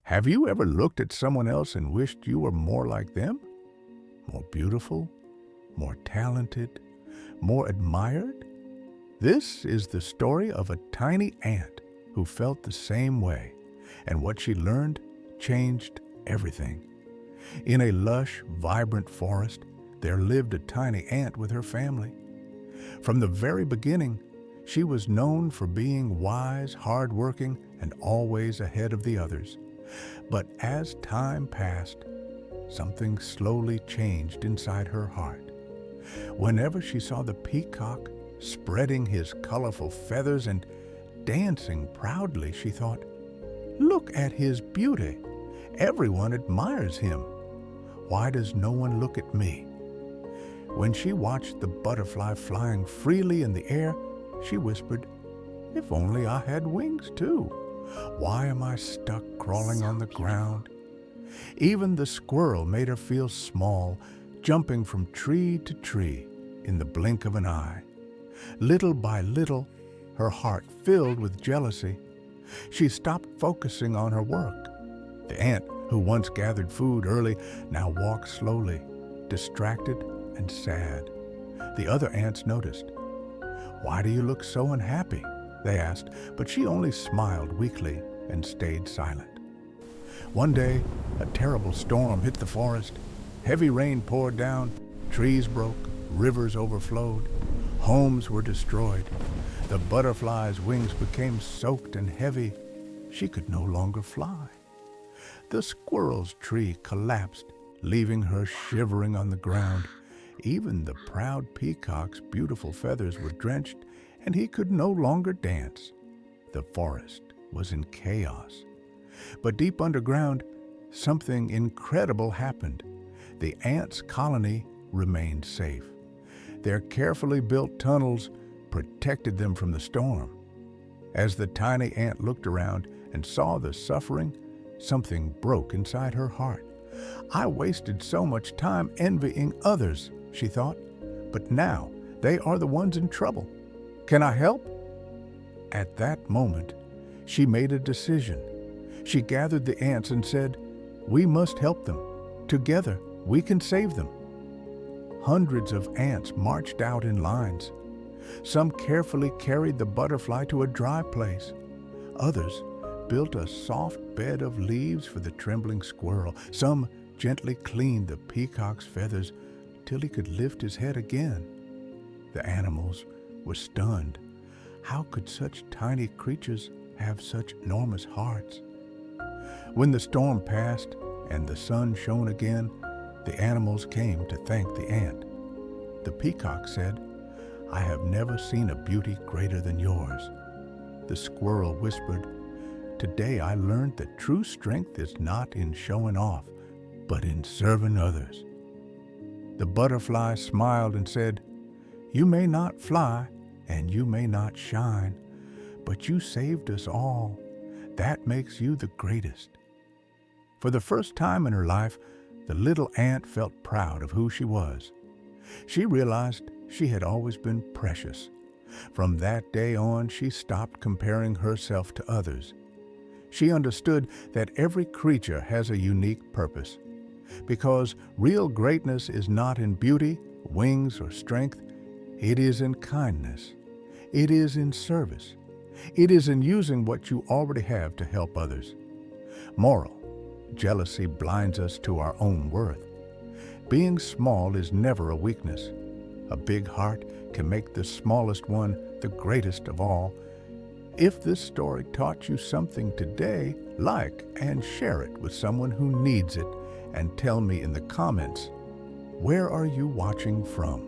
Have you ever looked at someone else and wished you were more like them? More beautiful, more talented, more admired? This is the story of a tiny ant who felt the same way, and what she learned changed everything. In a lush, vibrant forest, there lived a tiny ant with her family. From the very beginning, she was known for being wise, hardworking, and always ahead of the others. But as time passed, something slowly changed inside her heart. Whenever she saw the peacock spreading his colorful feathers and dancing proudly, she thought, "Look at his beauty. Everyone admires him. Why does no one look at me?" When she watched the butterfly flying freely in the air, she whispered, "If only I had wings too. Why am I stuck crawling on the ground?" Even the squirrel made her feel small, jumping from tree to tree in the blink of an eye. Little by little, her heart filled with jealousy. She stopped focusing on her work. The ant, who once gathered food early, now walked slowly, distracted and sad. The other ants noticed. "Why do you look so unhappy?" they asked, but she only smiled weakly and stayed silent. One day, a terrible storm hit the forest. Heavy rain poured down, trees broke, rivers overflowed, homes were destroyed. The butterfly's wings became soaked and heavy. She could no longer fly. The squirrel's tree collapsed, leaving her shivering on the ground. Even the proud peacock's beautiful feathers were drenched, and he could no longer dance. The forest was in chaos. But deep underground, something incredible happened. The ants' colony remained safe. Their carefully built tunnels protected them from the storm. As the tiny ant looked around and saw the suffering, something broke inside her heart. "I wasted so much time envying others," she thought, "but now they are the ones in trouble. Can I help?" At that moment, she made a decision. She gathered the ants and said, "We must help them. Together, we can save them." Hundreds of ants marched out in lines. Some carefully carried the butterfly to a dry place. Others built a soft bed of leaves for the trembling squirrel. Some gently cleaned the peacock's feathers till he could lift his head again. The animals were stunned. How could such tiny creatures have such enormous hearts? When the storm passed and the sun shone again, the animals came to thank the ant. The peacock said, "I have never seen a beauty greater than yours." The squirrel whispered, "Today I learned that true strength is not in showing off, but in serving others." The butterfly smiled and said, "You may not fly and you may not shine, but you saved us all. That makes you the greatest." For the first time in her life, the little ant felt proud of who she was. She realized she had always been precious. From that day on, she stopped comparing herself to others. She understood that every creature has a unique purpose, because real greatness is not in beauty, wings, or strength. It is in kindness. It is in service. It is in using what you already have to help others. Moral: jealousy blinds us to our own worth. Being small is never a weakness. A big heart can make the smallest one the greatest of all. If this story taught you something today, like and share it with someone who needs it, and tell me in the comments, where are you watching from?